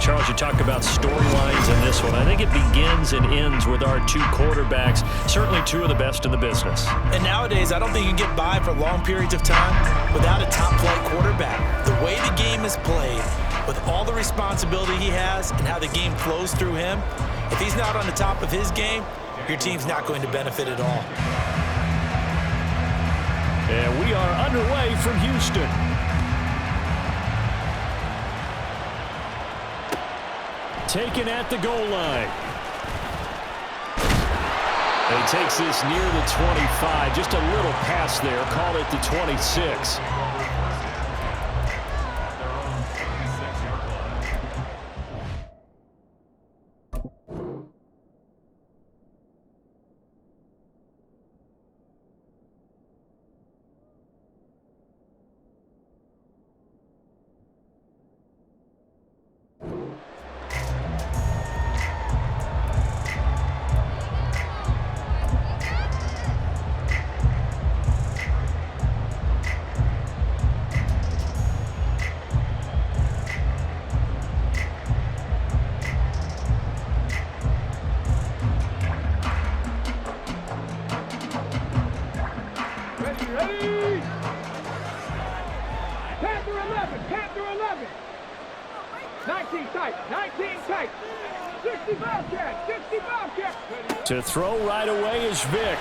Charles, you talk about storylines in this one. I think it begins and ends with our two quarterbacks, certainly two of the best in the business. And nowadays, I don't think you can get by for long periods of time without a top-flight quarterback. The way the game is played, with all the responsibility he has and how the game flows through him, if he's not on the top of his game, your team's not going to benefit at all. And we are underway from Houston. Taken at the goal line. And he takes this near the 25. Just a little pass there. Call it the 26. To throw right away is Vick.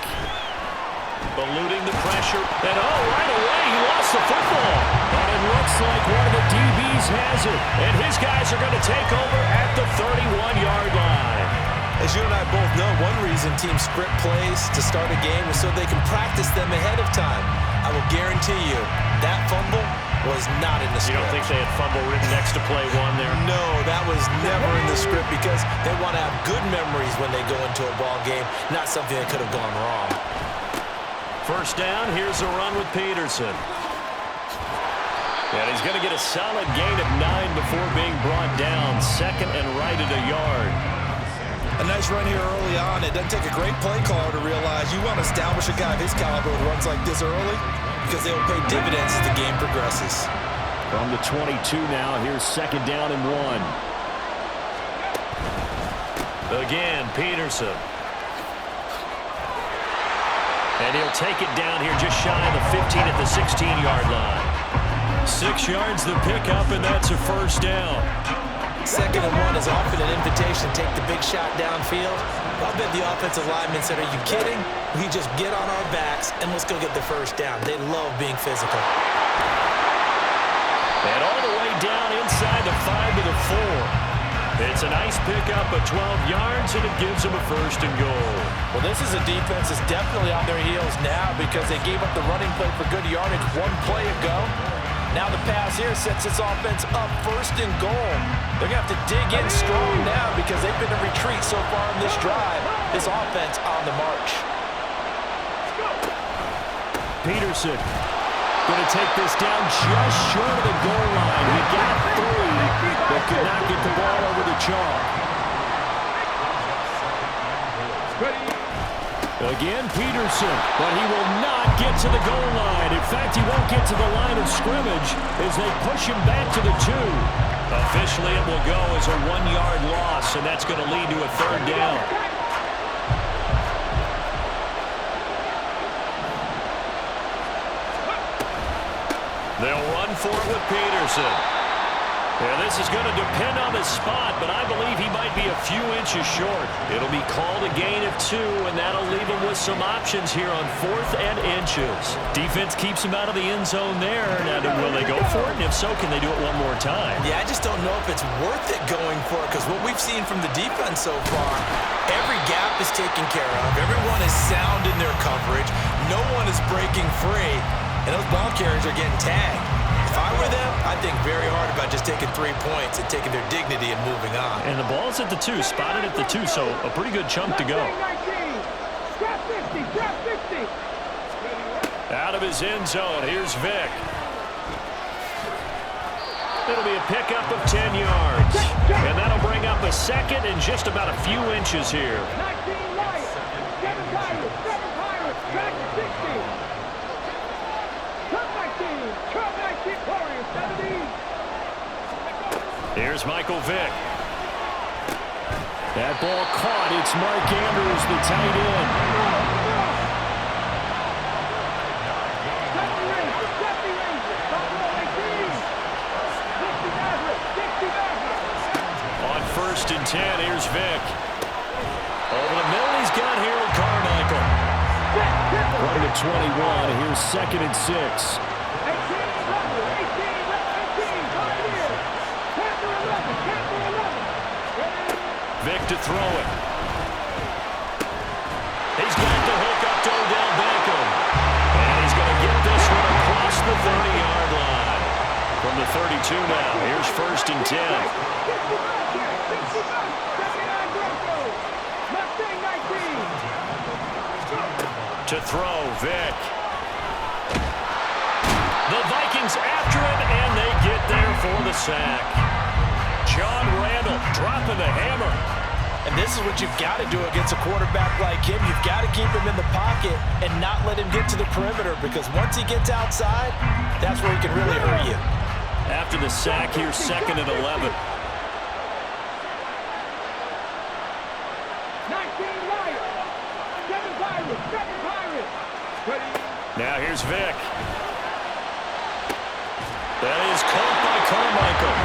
Eluding the pressure. And right away he lost the football. But it looks like one of the DBs has it. And his guys are going to take over at the 31-yard line. As you and I both know, one reason teams script plays to start a game is so they can practice them ahead of time. I will guarantee you that fumble was not in the script. You don't think they had fumble written next to play one there? No, that was never in the script because they want to have good memories when they go into a ball game, not something that could have gone wrong. First down, here's a run with Peterson. And he's going to get a solid gain of 9 before being brought down. Second and right at a yard. A nice run here early on. It doesn't take a great play caller to realize you want to establish a guy of his caliber who runs like this early because they will pay dividends as the game progresses. From the 22 now, here's second down and 1. Again, Peterson. And he'll take it down here just shy of the 15 at the 16-yard line. 6 yards the pickup, and that's a first down. Second and 1 is often an invitation to take the big shot downfield. I bet the offensive lineman said, are you kidding? We just get on our backs and let's go get the first down. They love being physical. And all the way down inside the 5 to the 4. It's a nice pickup of 12 yards, and it gives them a first and goal. Well, this is a defense that's definitely on their heels now because they gave up the running play for good yardage one play ago. Now the pass here sets this offense up first and goal. They're going to have to dig in strong now because they've been in retreat so far in this drive. This offense on the march. Peterson going to take this down just short of the goal line. He got 3, but could not get the ball over the chalk. Again, Peterson, but he will not get to the goal line. In fact, he won't get to the line of scrimmage as they push him back to the 2. Officially, it will go as a 1-yard loss, and that's going to lead to a third down. They'll run for it with Peterson. Yeah, this is going to depend on his spot, but I believe he might be a few inches short. It'll be called a gain of 2, and that'll leave him with some options here on 4th and inches. Defense keeps him out of the end zone there. Now, will they go for it? And if so, can they do it one more time? Yeah, I just don't know if it's worth it going for it because what we've seen from the defense so far, every gap is taken care of. Everyone is sound in their coverage. No one is breaking free, and those ball carriers are getting tagged. If I were them, I'd think very hard about just taking 3 points and taking their dignity and moving on. And the ball's at the 2, spotted at the 2, so a pretty good chunk to go. Out of his end zone, here's Vick. It'll be a pickup of 10 yards. And that'll bring up a second and just about a few inches here. 19 Lions, 7 Tigers, 7 Pirates, back to 60. 12-19 Warriors, 70. Here's Michael Vick. That ball caught. It's Mark Andrews, the tight end. On 1st and 10, here's Vick. Over the middle, he's got Harold Carmichael. Running to 21. Here's 2nd and 6. Vick to throw it. He's got the hook up to Odell Beckham. And he's going to get this one across the 30-yard line. From the 32 now, here's 1st and 10. To throw, Vick. The Vikings after him, and they get there for the sack. John Randall dropping the hammer. And this is what you've got to do against a quarterback like him. You've got to keep him in the pocket and not let him get to the perimeter, because once he gets outside, that's where he can really hurt you. After the sack, here's 2nd and 11. Now here's Vick. That is caught by Carmichael.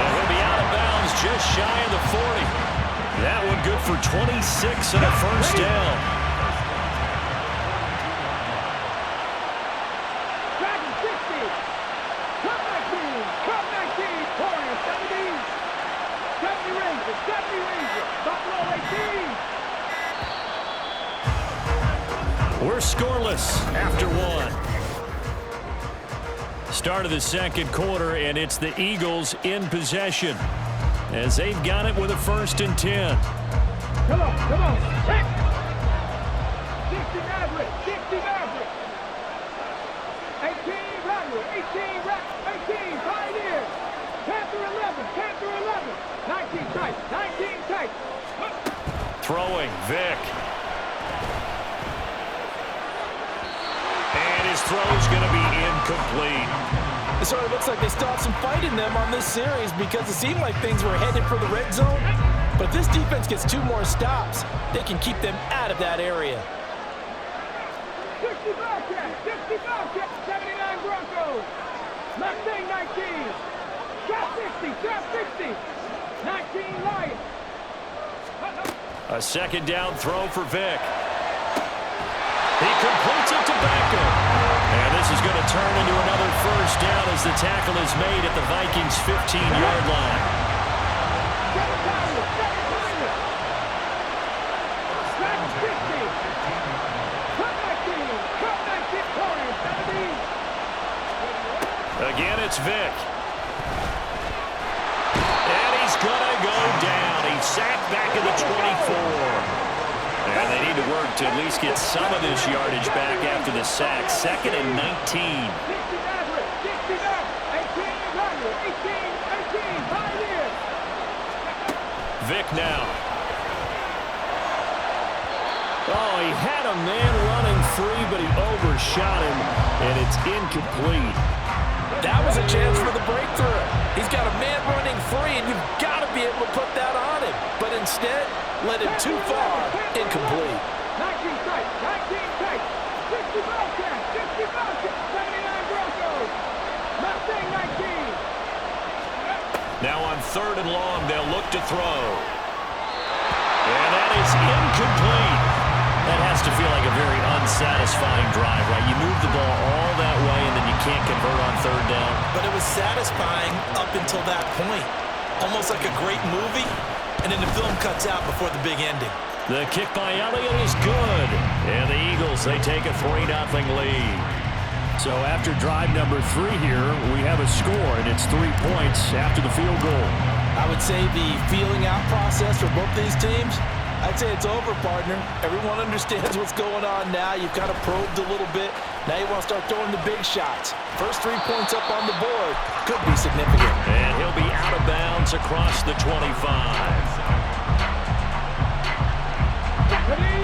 And he'll be out of bounds just shy of the 40. That one good for 26 and a 1st down. We're scoreless after one. Start of the 2nd quarter, and it's the Eagles in possession as they've got it with a 1st and 10. Come on. 60 Maverick. 18 Rodwell. 18 Pioneer. Panther 11. 19 tight. Throwing, Vick. And his throw's going to be incomplete. It sort of looks like they still have some fight in them on this series, because it seemed like things were headed for the red zone. But if this defense gets 2 more stops, they can keep them out of that area. 60 Bobcats. 79 Broncos. Mustang 19. Shot 60. 19 Lions. A 2nd down throw for Vick. He completes it to Beckham. And this is going to turn into another 1st down as the tackle is made at the Vikings' 15-yard line. Again, it's Vick. And he's going to go down. He's sacked back at the 24. And they need to work to at least get some of this yardage back after the sack. 2nd and 19. Vick now. Oh, he had a man running free, but he overshot him, and it's incomplete. That was a chance for the breakthrough. He's got a man running free, and you've got to be able to put that on him. But instead, led him too far, incomplete. 19 tight. 60 Bobcats. 79 Broncos. Mustang 19. Now on 3rd and long, they'll look to throw. And that is incomplete. That has to feel like a very unsatisfying drive, right? You move the ball all that way, and then you can't convert on 3rd down. But it was satisfying up until that point. Almost like a great movie, and then the film cuts out before the big ending. The kick by Elliott is good. And the Eagles, they take a 3-0 lead. So after drive number 3 here, we have a score, and it's 3 points after the field goal. I would say the feeling out process for both these teams, I'd say it's over, partner. Everyone understands what's going on now. You've kind of probed a little bit. Now you want to start throwing the big shots. First 3 points up on the board could be significant. And he'll be out of bounds across the 25.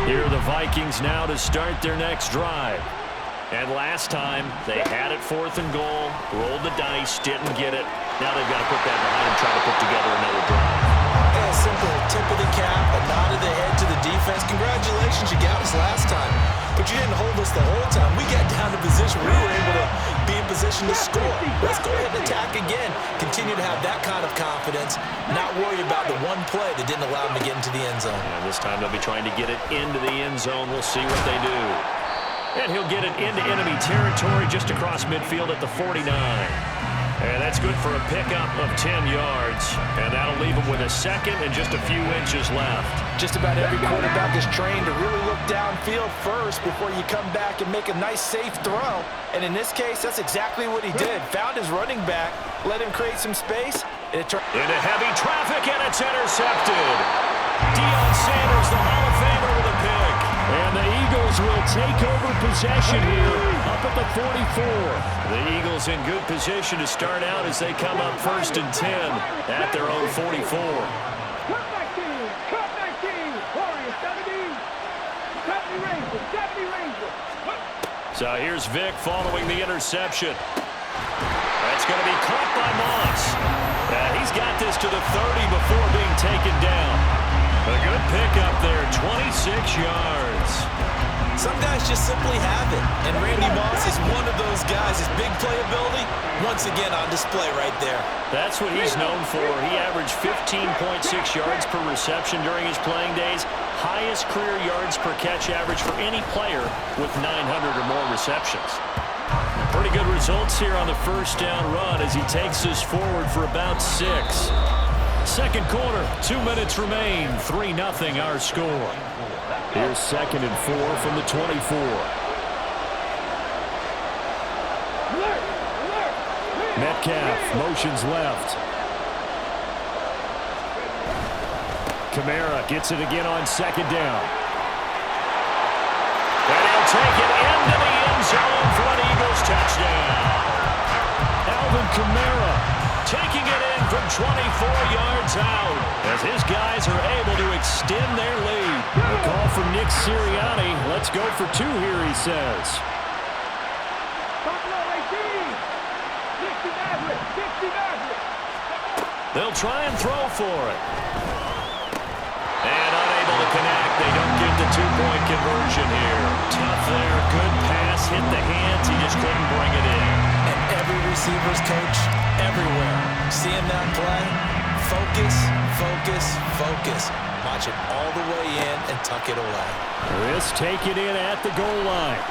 Here are the Vikings now to start their next drive. And last time, they had it 4th and goal, rolled the dice, didn't get it. Now they've got to put that behind them, try to put together another drive. A simple tip of the cap, a didn't hold us the whole time. We got down to position. We were able to be in position to score. Let's go ahead and attack again. Continue to have that kind of confidence. Not worry about the one play that didn't allow them to get into the end zone. And this time they'll be trying to get it into the end zone. We'll see what they do. And he'll get it into enemy territory just across midfield at the 49. And that's good for a pickup of 10 yards. And that'll leave him with a second and just a few inches left. Just about every quarterback is trained to really look downfield first before you come back and make a nice, safe throw. And in this case, that's exactly what he did. Found his running back, let him create some space. Into heavy traffic, and it's intercepted. Deion Sanders, the Hall of Famer, with a pick. And the Eagles will take over possession here up at the 44. The Eagles in good position to start out as they come up 1st and 10 at their own 44. Cut 19, Warriors 70. 70 Rangers, 70 Rangers. So here's Vic following the interception. That's going to be caught by Moss. He's got this to the 30 before being taken down. A good pickup there, 26 yards. Some guys just simply have it, and Randy Moss is one of those guys. His big playability, once again on display right there. That's what he's known for. He averaged 15.6 yards per reception during his playing days. Highest career yards per catch average for any player with 900 or more receptions. Pretty good results here on the first down run as he takes us forward for about 6. Second quarter, 2 minutes remain. 3-0 our score. Here's 2nd and 4 from the 24. Metcalf motions left. Kamara gets it again on 2nd down. And he'll take it into the end zone for an Eagles touchdown. Alvin Kamara taking it in from 24 yards out as his guys are able to extend their lead. A call from Nick Sirianni. Let's go for 2 here, he says. They'll try and throw for it. And unable to connect. They don't get the 2-point conversion here. Tough there. Good pass. Hit the hands. He just couldn't bring it in. And every receiver's coach everywhere. Seeing that play, focus, focus, focus. Watch it all the way in and tuck it away. This take it in at the goal line.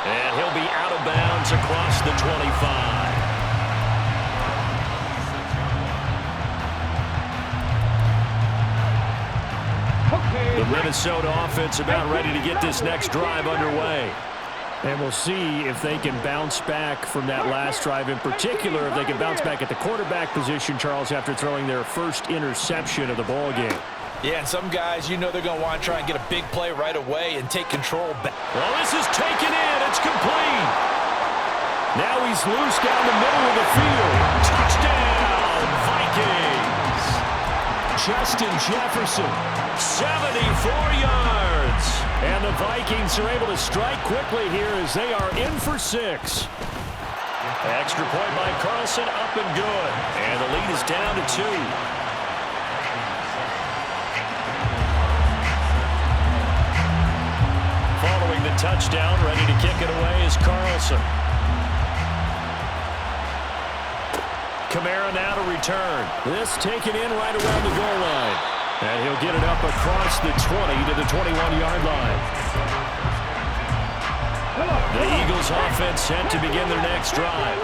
And he'll be out of bounds across the 25. The Minnesota offense about ready to get this next drive underway. And we'll see if they can bounce back from that last drive. In particular, if they can bounce back at the quarterback position, Charles, after throwing their first interception of the ball game. Yeah, and some guys, you know they're going to want to try and get a big play right away and take control back. Well, this is taken in. It's complete. Now he's loose down the middle of the field. Touchdown, Vikings. Justin Jefferson, 74 yards. And the Vikings are able to strike quickly here as they are in for 6. Extra point by Carlson, up and good. And the lead is down to 2. Following the touchdown, ready to kick it away is Carlson. Kamara now to return. This taken in right around the goal line. And he'll get it up across the 20 to the 21-yard line. The Eagles offense set to begin their next drive.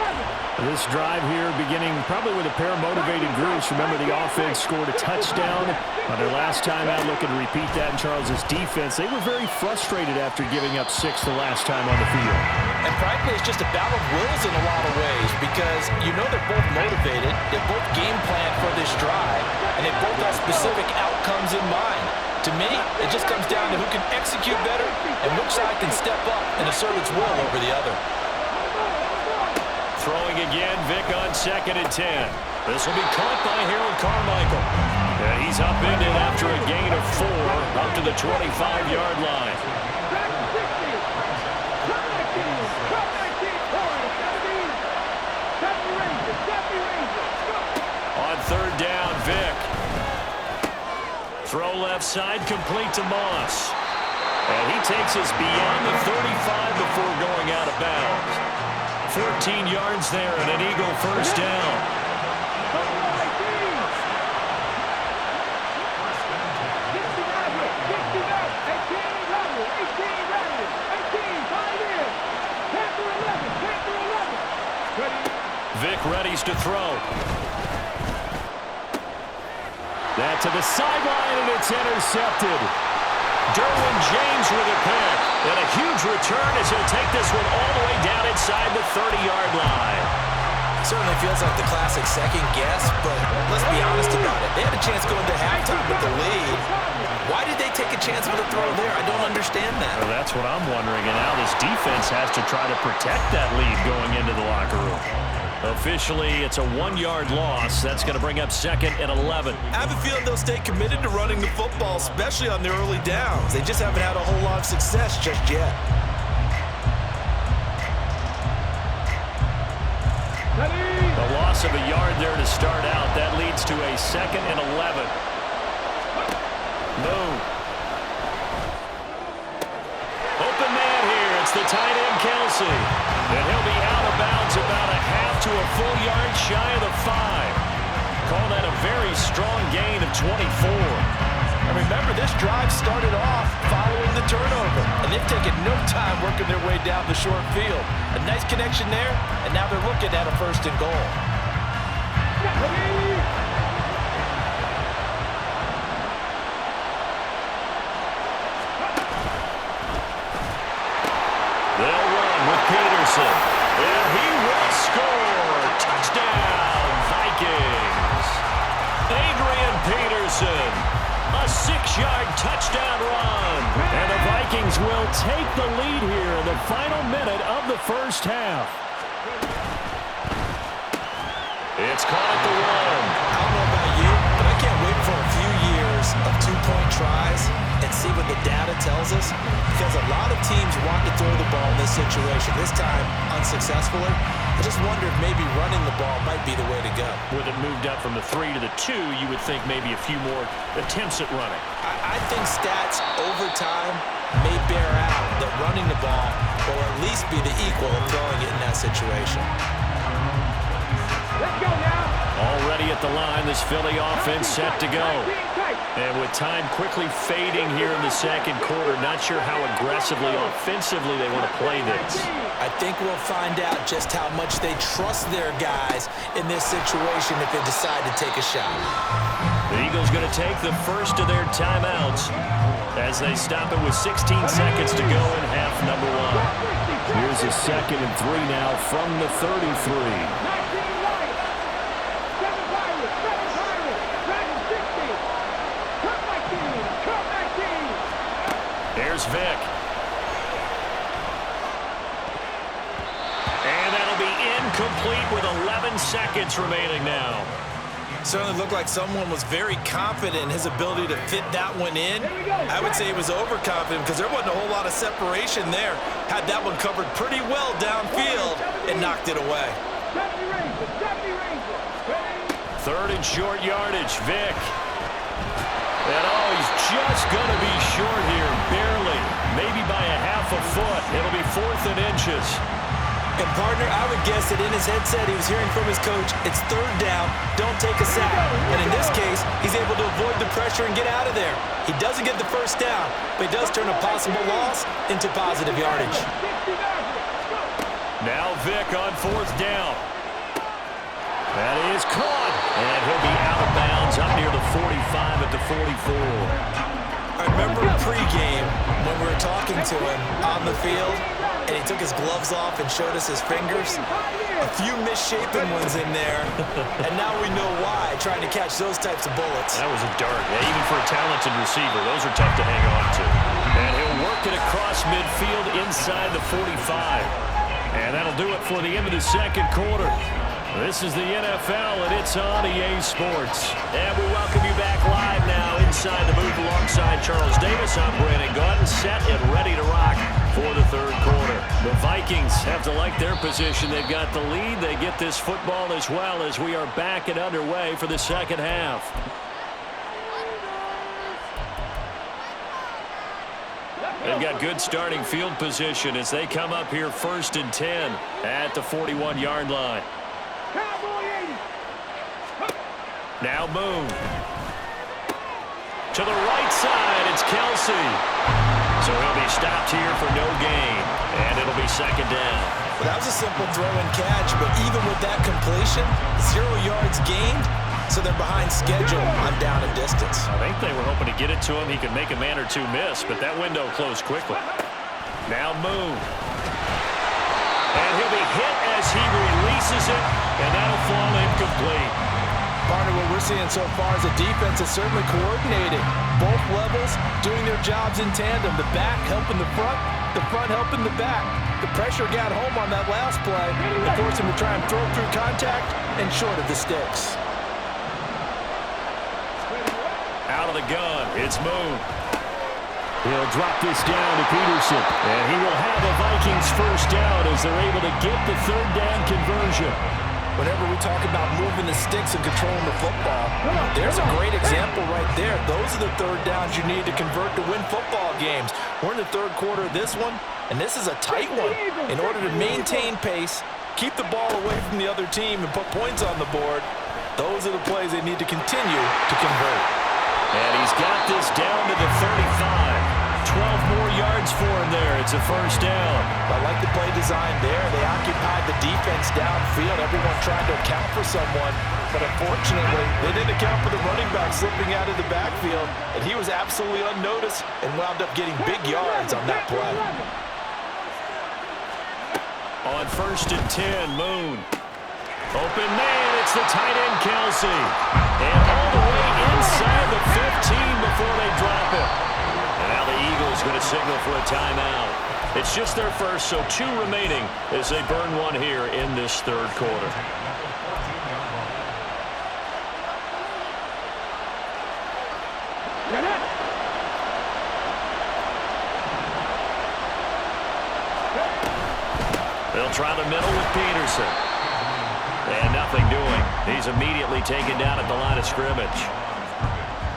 This drive here beginning probably with a pair of motivated groups. Remember, the offense scored a touchdown on their last time out. Looking to repeat that in Charles's defense. They were very frustrated after giving up 6 the last time on the field. And frankly, it's just a battle of wills in a lot of ways because you know they're both motivated. They both game plan for this drive, and they both have specific outcomes in mind. To me, it just comes down to who can execute better and which side can step up and assert its will over the other. Throwing again, Vic on 2nd and 10. This will be caught by Harold Carmichael. And he's upended after a gain of 4 up to the 25-yard line. On 3rd down, Vic. Throw left side, complete to Moss. And he takes us beyond the 35 before going out of bounds. 14 yards there and an Eagle first down. Vic readies to throw. That to the sideline, and it's intercepted. Derwin James with a pick. And a huge return as he'll take this one all the way down inside the 30-yard line. Certainly feels like the classic second guess, but let's be honest about it. They had a chance going to halftime with the lead. Why did they take a chance with a throw there? I don't understand that. Well, that's what I'm wondering, and now this defense has to try to protect that lead going into the locker room. Officially, it's a 1-yard loss. That's going to bring up second and 11. I have a feeling they'll stay committed to running the football, especially on their early downs. They just haven't had a whole lot of success just yet. The loss of a yard there to start out. That leads to a second and 11. No. Open man here. It's the tight end, Kelsey. And he'll be out of bounds about a half to a full yard shy of the 5. Call that a very strong gain of 24. And remember, this drive started off following the turnover, and they've taken no time working their way down the short field. A nice connection there, and now they're looking at a first and goal. They'll run with Peterson, and he will score. Touchdown, Vikings. Adrian Peterson, a 6-yard touchdown run. And the Vikings will take the lead here in the final minute of the first half. It's caught at the 1. I don't know about you, but I can't wait for a few years of two-point tries and see what the data tells us, because a lot of teams want to throw the ball in this situation. This time, unsuccessfully. I just wonder if maybe running the ball might be the way to go. With it moved up from the 3 to the 2, you would think maybe a few more attempts at running. I think stats over time may bear out that running the ball will at least be the equal of throwing it in that situation. Let's go now. Already at the line, this Philly offense set to go. And with time quickly fading here in the second quarter, not sure how aggressively, offensively they want to play this. I think we'll find out just how much they trust their guys in this situation if they decide to take a shot. The Eagles going to take the first of their timeouts as they stop it with 16 seconds to go in half number 1. Here's a 2nd and 3 now from the 33. There's Vic. And that'll be incomplete with 11 seconds remaining now. Certainly looked like someone was very confident in his ability to fit that one in. I would say he was overconfident because there wasn't a whole lot of separation there. Had that one covered pretty well downfield and knocked it away. 3rd and short yardage, Vic. And he's just going to be short here, barely, maybe by a half a foot. It'll be 4th and inches. And, partner, I would guess that in his headset he was hearing from his coach, it's 3rd down, don't take a sack. And in this case, he's able to avoid the pressure and get out of there. He doesn't get the first down, but he does turn a possible loss into positive yardage. Now Vic on 4th down. That is caught, and he'll be out of bounds up near the 45 at the 44. I remember pregame when we were talking to him on the field, and he took his gloves off and showed us his fingers. A few misshapen ones in there, and now we know why, trying to catch those types of bullets. That was a dart. Yeah, even for a talented receiver, those are tough to hang on to. And he'll work it across midfield inside the 45. And that'll do it for the end of the second quarter. This is the NFL, and it's on EA Sports. And we welcome you back live now inside the booth alongside Charles Davis. I'm Brandon Gaudin, set and ready to rock for the third quarter. The Vikings have to like their position. They've got the lead. They get this football as well as we are back and underway for the second half. And They've got good starting field position as they come up here 1st and 10 at the 41-yard line. Now Moon. To the right side, it's Kelsey. So he'll be stopped here for no gain, and it'll be 2nd down. Well, that was a simple throw and catch, but even with that completion, 0 yards gained, so they're behind schedule on down and distance. I think they were hoping to get it to him. He could make a man or two miss, but that window closed quickly. Now Moon. And he'll be hit as he releases it, and that'll fall incomplete. Partner, what we're seeing so far is the defense is certainly coordinated. Both levels doing their jobs in tandem. The back helping the front helping the back. The pressure got home on that last play and forced him to try and throw through contact and short of the sticks. Out of the gun, it's Moon. He'll drop this down to Peterson, and he will have a Vikings 1st down as they're able to get the 3rd down conversion. Whenever we talk about moving the sticks and controlling the football, there's a great example right there. Those are the 3rd downs you need to convert to win football games. We're in the 3rd quarter of this one, and this is a tight one. In order to maintain pace, keep the ball away from the other team, and put points on the board, those are the plays they need to continue to convert. And he's got this down to the 35. 12 more yards for him there. It's a 1st down. I like the play design there. They occupied the defense downfield. Everyone trying to account for someone. But unfortunately, they didn't account for the running back slipping out of the backfield. And he was absolutely unnoticed and wound up getting big yards on that play. On 1st and 10, Moon. Open man, it's the tight end, Kelsey. And all the way inside the 15 before they drop it. And now the Eagles going to signal for a timeout. It's just their first, so 2 remaining as they burn one here in this 3rd quarter. They'll try the middle with Peterson. And nothing doing. He's immediately taken down at the line of scrimmage.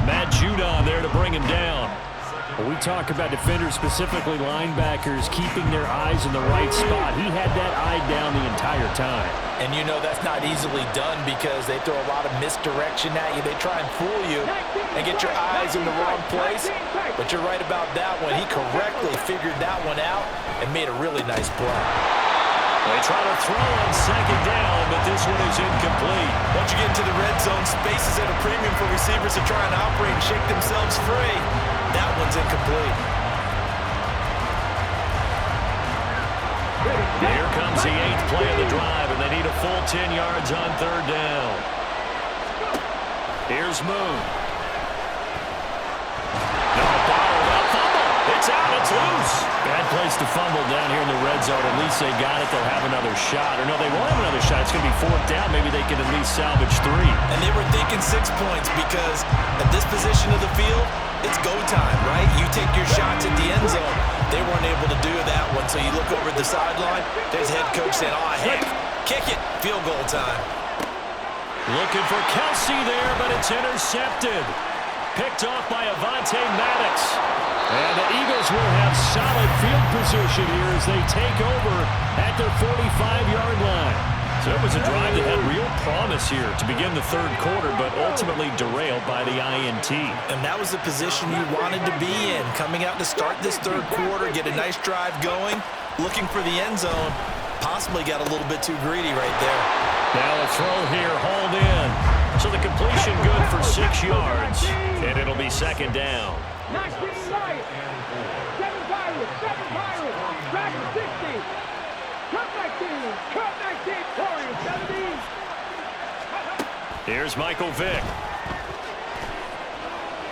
Matt Judon there to bring him down. When we talk about defenders, specifically linebackers, keeping their eyes in the right spot, he had that eye down the entire time. And you know that's not easily done because they throw a lot of misdirection at you. They try and fool you and get your eyes in the wrong place. But you're right about that one. He correctly figured that one out and made a really nice play. They try to throw on 2nd down, but this one is incomplete. Once you get into the red zone, space is at a premium for receivers to try and operate and shake themselves free. That one's incomplete. Here comes the 8th play of the drive, and they need a full 10 yards on 3rd down. Here's Moon. No, bottled up, fumble. It's out, it's loose. Bad place to fumble down here in the red zone. At least they got it. They'll have another shot. Or no, they won't have another shot. It's going to be 4th down. Maybe they can at least salvage 3. And they were thinking 6 points because at this position of the field, it's go time, right? You take your shots at the end zone. They weren't able to do that one, so you look over at the sideline. There's head coach saying, oh, heck, kick it, field goal time. Looking for Kelsey there, but it's intercepted. Picked off by Avonte Maddox. And the Eagles will have solid field position here as they take over at their 45-yard line. So it was a drive that had real promise here to begin the 3rd quarter, but ultimately derailed by the INT. And that was the position you wanted to be in. Coming out to start this 3rd quarter, get a nice drive going, looking for the end zone. Possibly got a little bit too greedy right there. Now a throw here, hauled in. So the completion good for 6 yards, and it'll be 2nd down. 7 Pirates, back to 60. Cut 19, Warriors 17. Here's Michael Vick.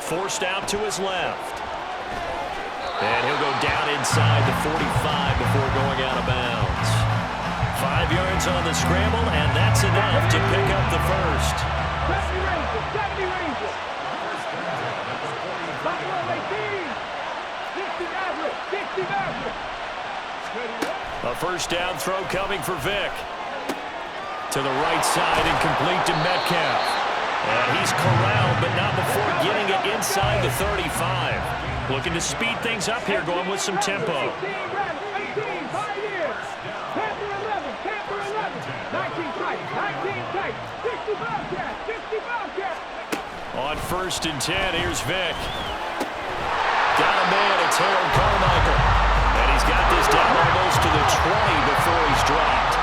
Forced out to his left. And he'll go down inside the 45 before going out of bounds. 5 yards on the scramble, and that's enough to pick up the first. 70 Rangers. Buffalo 18. 60 Maverick. A 1st down throw coming for Vick. To the right side and complete to Metcalf. And he's corralled, but not before getting it inside the 35. Looking to speed things up here, going with some tempo. 18, 5 years. Tampa 11, Tampa 11. 19 tight, 19 tight. 60 Bobcats, 60 Bobcats. On 1st and 10, here's Vic. Got a man, it's Harold Carmichael. And he's got this down almost to the 20 before he's dropped.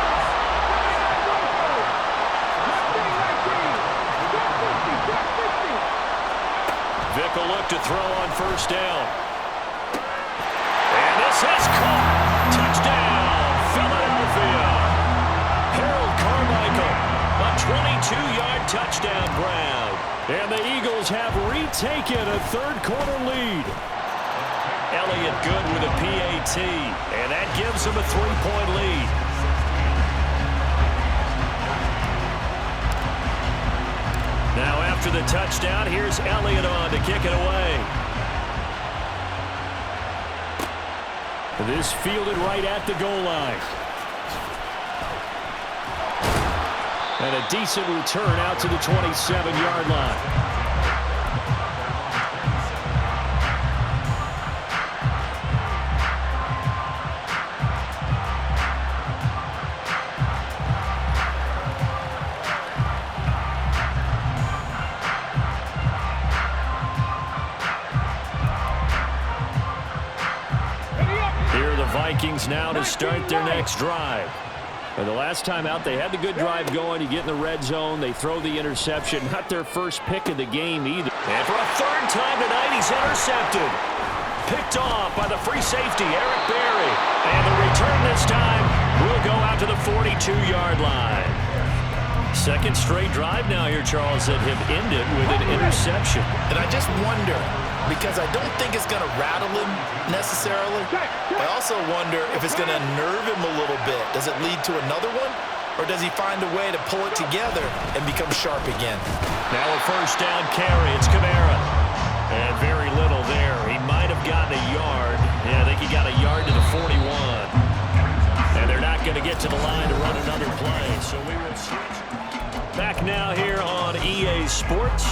Vic will look to throw on 1st down. And this is caught. Touchdown, Philadelphia. Harold Carmichael, a 22-yard touchdown grab. And the Eagles have retaken a third-quarter lead. Elliott good with a PAT, and that gives him a 3-point lead. Now after the touchdown, here's Elliott on to kick it away. This fielded right at the goal line. And a decent return out to the 27-yard line. Vikings now to start their next drive. And the last time out, they had the good drive going. You get in the red zone, they throw the interception. Not their first pick of the game either. And for a 3rd time tonight, he's intercepted. Picked off by the free safety, Eric Berry. And the return this time will go out to the 42-yard line. Second straight drive now here, Charles, that have ended with an interception. And I just wonder, because I don't think it's going to rattle him necessarily. I also wonder if it's going to nerve him a little bit. Does it lead to another one? Or does he find a way to pull it together and become sharp again? Now a 1st down carry. It's Kamara. And very little there. He might have gotten a yard. Yeah, I think he got a yard to the 41. And they're not going to get to the line to run another play. So we will switch. Back now here on EA Sports.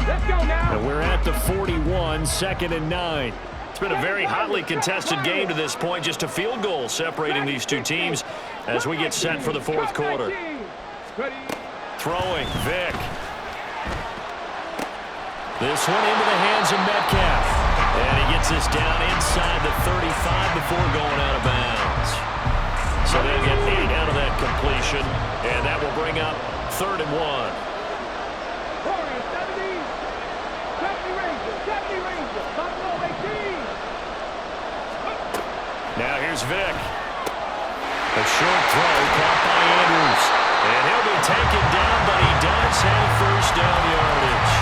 Let's go now. And we're at the 41, 2nd and 9. It's been a very hotly contested game to this point. Just a field goal separating these two teams as we get set for the 4th quarter. Throwing, Vic. This one into the hands of Metcalf. And he gets this down inside the 35 before going out of bounds. So they'll get 8 out of that completion. And that will bring up 3rd and 1. Now here's Vic. A short throw caught by Andrews. And he'll be taken down, but he does have 1st down yardage.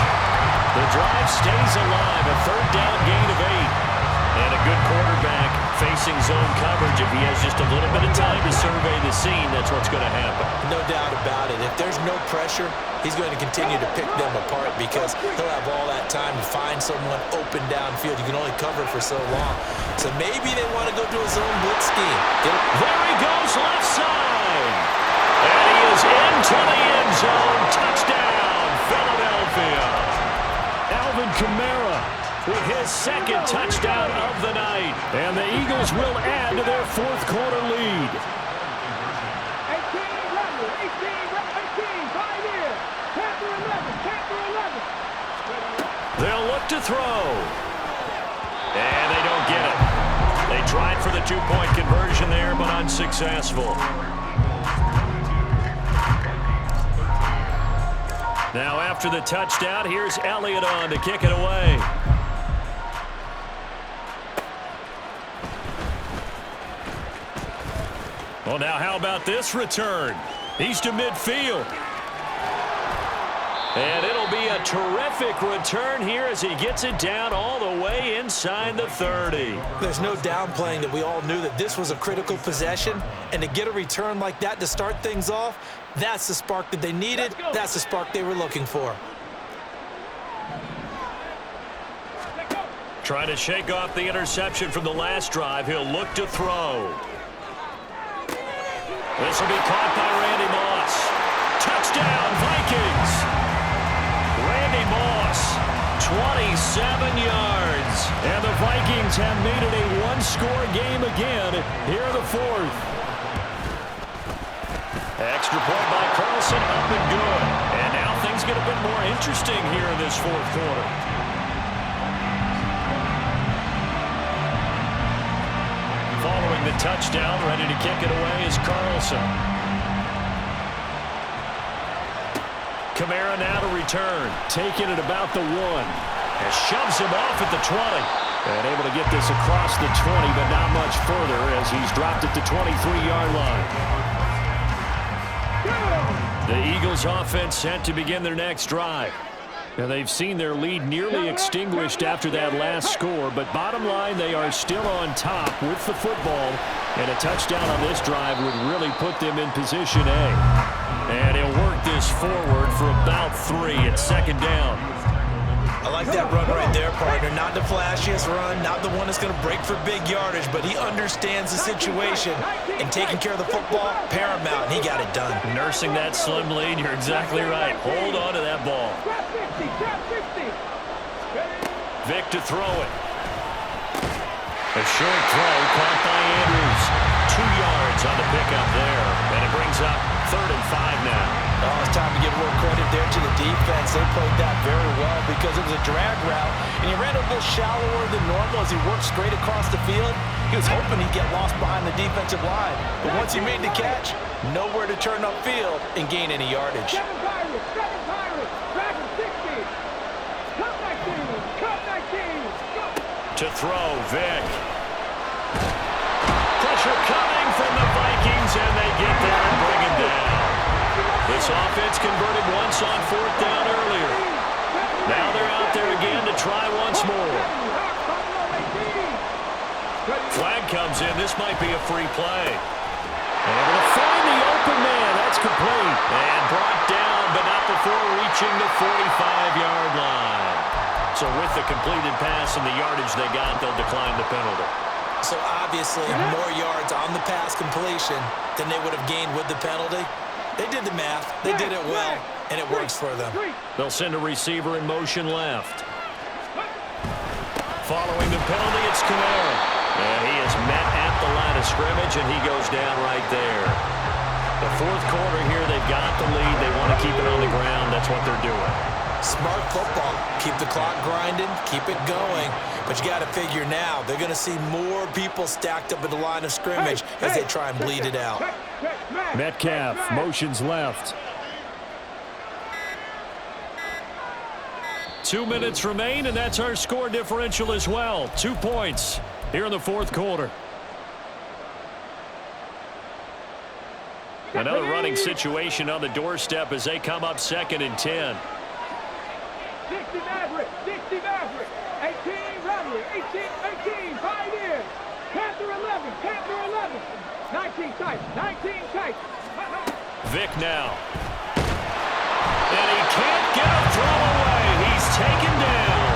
The drive stays alive, a 3rd down gain of 8. And a good quarterback facing zone coverage. If he has just a little bit of time to survey the scene, that's what's going to happen. No doubt about it. If there's no pressure, he's going to continue to pick them apart because he'll have all that time to find someone open downfield. You can only cover for so long. So maybe they want to go to a zone blitz scheme. There he goes, left side. And he is into the end zone. Touchdown, Philadelphia. Alvin Kamara with his 2nd touchdown of the night. And the Eagles will add to their 4th quarter lead. 18, 5 years. Tampa 11, Tampa 11. They'll look to throw. And they don't get it. They tried for the 2-point conversion there, but unsuccessful. Now after the touchdown, here's Elliott on to kick it away. Well, now how about this return? He's to midfield. And it'll be a terrific return here as he gets it down all the way inside the 30. There's no downplaying that we all knew that this was a critical possession. And to get a return like that to start things off, that's the spark that they needed. That's the spark they were looking for. Trying to shake off the interception from the last drive. He'll look to throw. This will be caught by Randy Moss. Touchdown, Vikings. Randy Moss, 27 yards. points. And the Vikings have made it a one-score game again here in the fourth. Extra point by Carlson, up and good. And now things get a bit more interesting here in this fourth quarter. Following the touchdown, ready to kick it away is Carlson. Kamara now to return, taking it about the 1. And shoves him off at the 20. And able to get this across the 20, but not much further as he's dropped at the 23-yard line. The Eagles offense set to begin their next drive. Now they've seen their lead nearly extinguished after that last score, but bottom line, they are still on top with the football, and a touchdown on this drive would really put them in position A. And he'll work this forward for about 3 at second down. I like that run right there, partner. Not the flashiest run, not the one that's going to break for big yardage, but he understands the situation, and taking care of the football, paramount, and he got it done. Nursing that slim lead, you're exactly right. Hold on to that ball. Vic to throw it. A short throw caught by Andrews. 2 yards on the pickup there, and it brings up 3rd and 5 now. Oh, it's time to give more credit there to the defense. They played that very well because it was a drag route, and he ran a little shallower than normal as he worked straight across the field. He was hoping he'd get lost behind the defensive line, but once he made the catch, nowhere to turn upfield and gain any yardage. To throw, Vic. Pressure coming from the Vikings, and they get there and bring him down. This offense converted once on 4th down earlier. Now they're out there again to try once more. Flag comes in. This might be a free play. Able to find the open man. That's complete. And brought down, but not before reaching the 45-yard line. So with the completed pass and the yardage they got, they'll decline the penalty. So obviously, more yards on the pass completion than they would have gained with the penalty. They did the math. They did it well, and it works for them. They'll send a receiver in motion left. Following the penalty, it's Kamara. And he is met at the line of scrimmage, and he goes down right there. The fourth quarter here, they've got the lead. They want to keep it on the ground. That's what they're doing. Smart football. Keep the clock grinding, keep it going. But you got to figure now, they're going to see more people stacked up at the line of scrimmage as they try and bleed it out. Metcalf motions left. 2 minutes remain, and that's our score differential as well. 2 points here in the fourth quarter. Another running situation on the doorstep as they come up 2nd and 10. 60 Maverick, 18 Maverick, 18, 5 years. Panther 11, 19 tight. Vic now. And he can't get a throw away. He's taken down.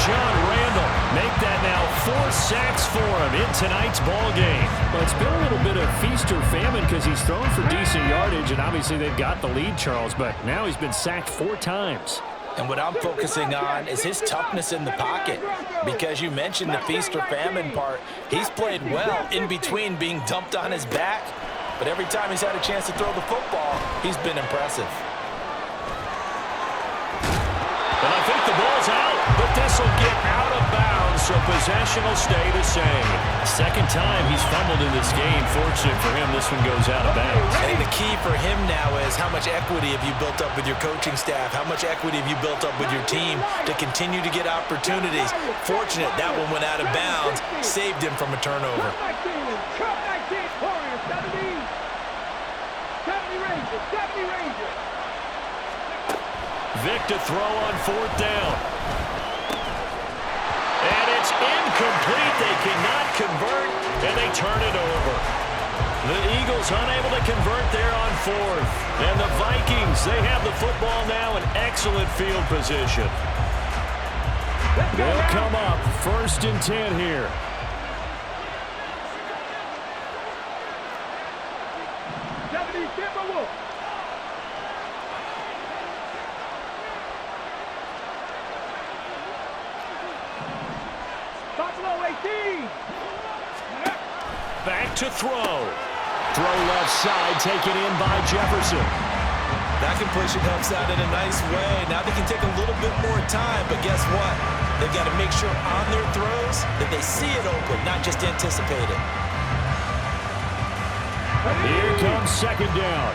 John Randall make that now 4 sacks for him in tonight's ball game. Well, it's been a little bit of feast or famine because he's thrown for decent yardage, and obviously they've got the lead, Charles, but now he's been sacked 4 times. And what I'm focusing on is his toughness in the pocket. Because you mentioned the feast or famine part, he's played well in between being dumped on his back. But every time he's had a chance to throw the football, he's been impressive. And I think the ball's out, but this will get out of bounds, so possession will stay the same. Second time he's fumbled in this game. Fortunate for him, this one goes out of bounds. I think the key for him now is how much equity have you built up with your coaching staff? How much equity have you built up with your team to continue to get opportunities? Fortunate that one went out of bounds, saved him from a turnover. 70 Rangers. Vic to throw on 4th down. And it's incomplete. They cannot convert, and they turn it over. The Eagles unable to convert there on 4th. And the Vikings, they have the football now in excellent field position. They'll come up 1st and 10 here. Stop below 18. Back to throw. Throw left side, taken in by Jefferson. That completion helps out in a nice way. Now they can take a little bit more time, but guess what? They've got to make sure on their throws that they see it open, not just anticipate it. Here comes second down.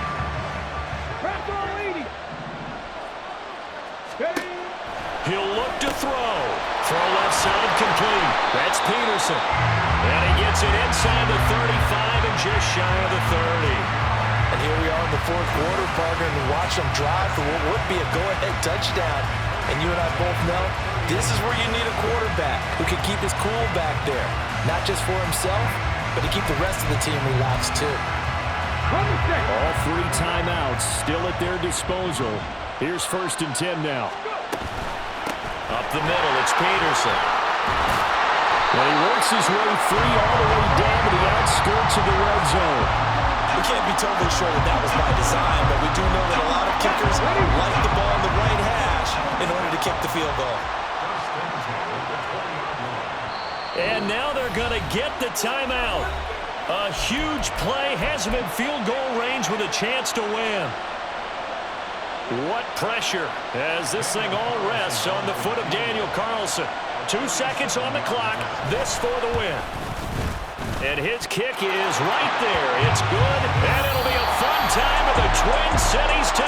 Press on 80. Steady. He'll look to throw. Throw left side complete. That's Peterson. And he gets it inside the 35 and just shy of the 30. And here we are in the fourth quarter, partner, and watch them drive for what would be a go-ahead touchdown. And you and I both know this is where you need a quarterback who can keep his cool back there. Not just for himself, but to keep the rest of the team relaxed too. All three timeouts still at their disposal. Here's 1st and 10 now. Up the middle, it's Peterson. And he works his way free all the way down to the outskirts of the red zone. We can't be totally sure that was by design, but we do know that a lot of kickers like the ball in the right hash in order to kick the field goal. And now they're going to get the timeout. A huge play has him in field goal range with a chance to win. What pressure as this thing all rests on the foot of Daniel Carlson. 2 seconds on the clock. This for the win. And his kick is right there. It's good, and it'll be a fun time at the Twin Cities tonight.